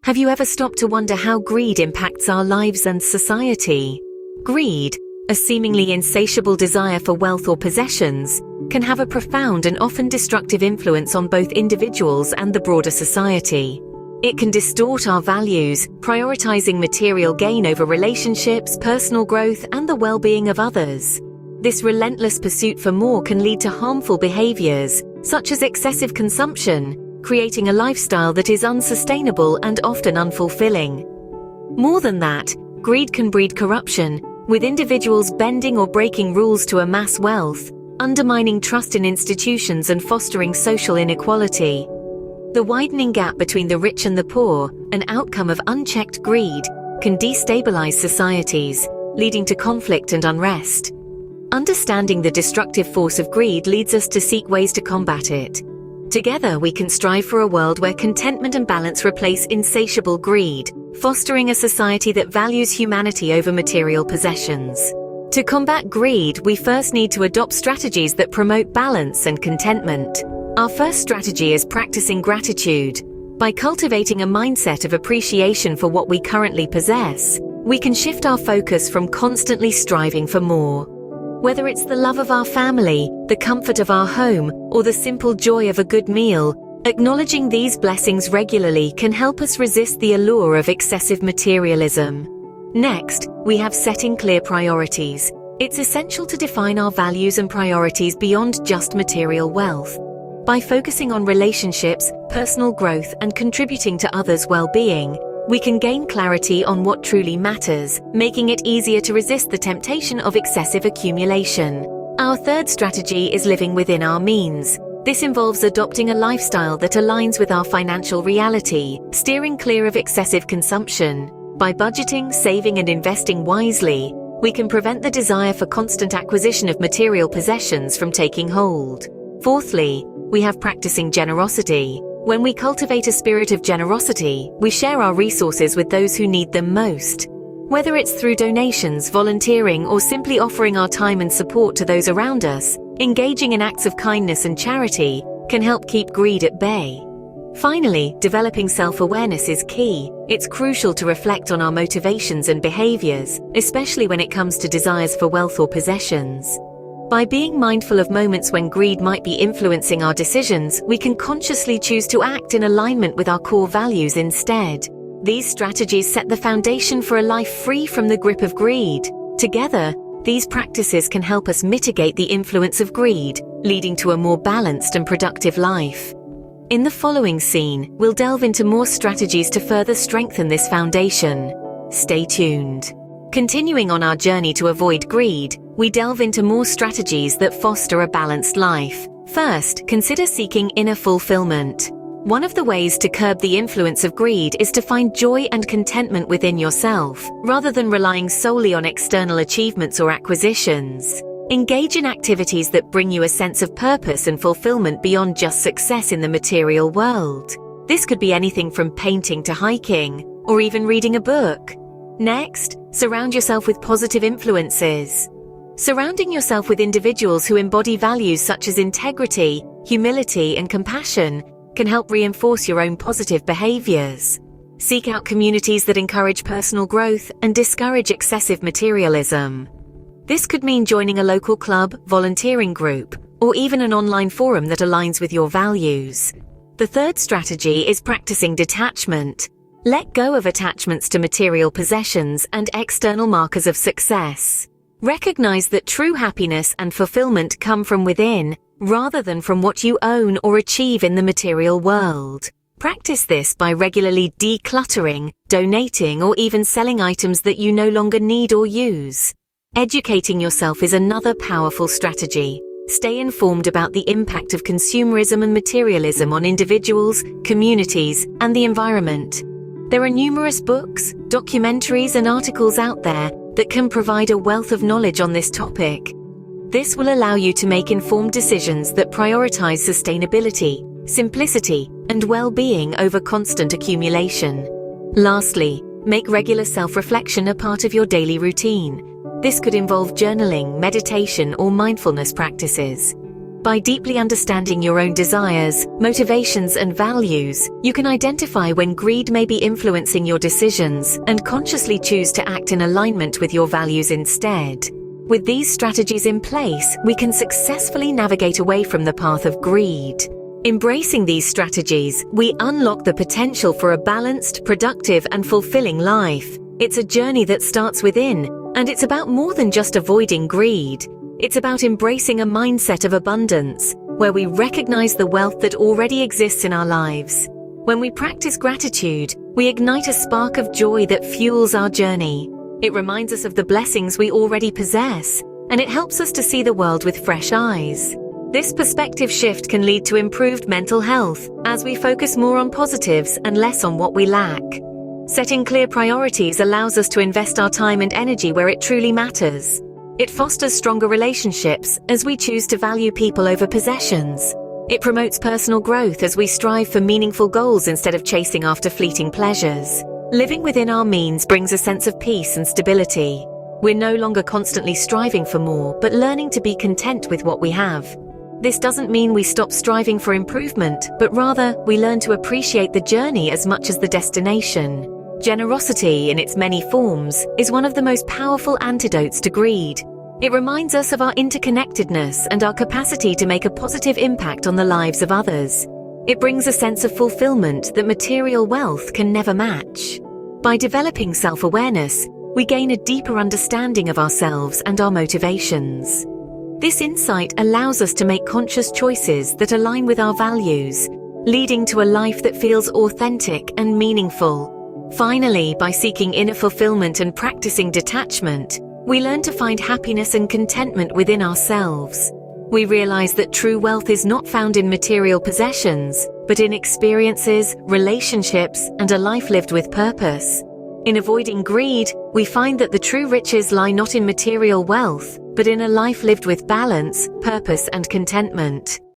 Have you ever stopped to wonder how greed impacts our lives and society? Greed, a seemingly insatiable desire for wealth or possessions, can have a profound and often destructive influence on both individuals and the broader society. It can distort our values, prioritizing material gain over relationships, personal growth, and the well-being of others. This relentless pursuit for more can lead to harmful behaviors, such as excessive consumption, creating a lifestyle that is unsustainable and often unfulfilling. More than that, greed can breed corruption, with individuals bending or breaking rules to amass wealth, undermining trust in institutions and fostering social inequality. The widening gap between the rich and the poor, an outcome of unchecked greed, can destabilize societies, leading to conflict and unrest. Understanding the destructive force of greed leads us to seek ways to combat it. Together we can strive for a world where contentment and balance replace insatiable greed, fostering a society that values humanity over material possessions. To combat greed, we first need to adopt strategies that promote balance and contentment. Our first strategy is practicing gratitude. By cultivating a mindset of appreciation for what we currently possess, we can shift our focus from constantly striving for more. Whether it's the love of our family, the comfort of our home, or the simple joy of a good meal, acknowledging these blessings regularly can help us resist the allure of excessive materialism. Next, we have setting clear priorities. It's essential to define our values and priorities beyond just material wealth. By focusing on relationships, personal growth, and contributing to others' well-being, we can gain clarity on what truly matters, making it easier to resist the temptation of excessive accumulation. Our third strategy is living within our means. This involves adopting a lifestyle that aligns with our financial reality, steering clear of excessive consumption. By budgeting, saving, and investing wisely, we can prevent the desire for constant acquisition of material possessions from taking hold. Fourthly, we have practicing generosity. When we cultivate a spirit of generosity, we share our resources with those who need them most. Whether it's through donations, volunteering, or simply offering our time and support to those around us, engaging in acts of kindness and charity can help keep greed at bay. Finally, developing self-awareness is key. It's crucial to reflect on our motivations and behaviors, especially when it comes to desires for wealth or possessions. By being mindful of moments when greed might be influencing our decisions, we can consciously choose to act in alignment with our core values instead. These strategies set the foundation for a life free from the grip of greed. Together, these practices can help us mitigate the influence of greed, leading to a more balanced and productive life. In the following scene, we'll delve into more strategies to further strengthen this foundation. Stay tuned. Continuing on our journey to avoid greed, we delve into more strategies that foster a balanced life. First, consider seeking inner fulfillment. One of the ways to curb the influence of greed is to find joy and contentment within yourself, rather than relying solely on external achievements or acquisitions. Engage in activities that bring you a sense of purpose and fulfillment beyond just success in the material world. This could be anything from painting to hiking, or even reading a book. Next, surround yourself with positive influences. Surrounding yourself with individuals who embody values such as integrity, humility, and compassion can help reinforce your own positive behaviors. Seek out communities that encourage personal growth and discourage excessive materialism. This could mean joining a local club, volunteering group, or even an online forum that aligns with your values. The third strategy is practicing detachment. Let go of attachments to material possessions and external markers of success. Recognize that true happiness and fulfillment come from within, rather than from what you own or achieve in the material world. Practice this by regularly decluttering, donating, or even selling items that you no longer need or use. Educating yourself is another powerful strategy. Stay informed about the impact of consumerism and materialism on individuals, communities, and the environment. There are numerous books, documentaries, and articles out there that can provide a wealth of knowledge on this topic. This will allow you to make informed decisions that prioritize sustainability, simplicity, and well-being over constant accumulation. Lastly, make regular self-reflection a part of your daily routine. This could involve journaling, meditation, or mindfulness practices. By deeply understanding your own desires, motivations, and values, you can identify when greed may be influencing your decisions and consciously choose to act in alignment with your values instead. With these strategies in place, we can successfully navigate away from the path of greed. Embracing these strategies, we unlock the potential for a balanced, productive, and fulfilling life. It's a journey that starts within, and it's about more than just avoiding greed. It's about embracing a mindset of abundance, where we recognize the wealth that already exists in our lives. When we practice gratitude, we ignite a spark of joy that fuels our journey. It reminds us of the blessings we already possess, and it helps us to see the world with fresh eyes. This perspective shift can lead to improved mental health, as we focus more on positives and less on what we lack. Setting clear priorities allows us to invest our time and energy where it truly matters. It fosters stronger relationships as we choose to value people over possessions. It promotes personal growth as we strive for meaningful goals instead of chasing after fleeting pleasures. Living within our means brings a sense of peace and stability. We're no longer constantly striving for more, but learning to be content with what we have. This doesn't mean we stop striving for improvement, but rather we learn to appreciate the journey as much as the destination. Generosity, in its many forms, is one of the most powerful antidotes to greed. It reminds us of our interconnectedness and our capacity to make a positive impact on the lives of others. It brings a sense of fulfillment that material wealth can never match. By developing self-awareness, we gain a deeper understanding of ourselves and our motivations. This insight allows us to make conscious choices that align with our values, leading to a life that feels authentic and meaningful. Finally, by seeking inner fulfillment and practicing detachment, we learn to find happiness and contentment within ourselves. We realize that true wealth is not found in material possessions, but in experiences, relationships, and a life lived with purpose. In avoiding greed, we find that the true riches lie not in material wealth, but in a life lived with balance, purpose, and contentment.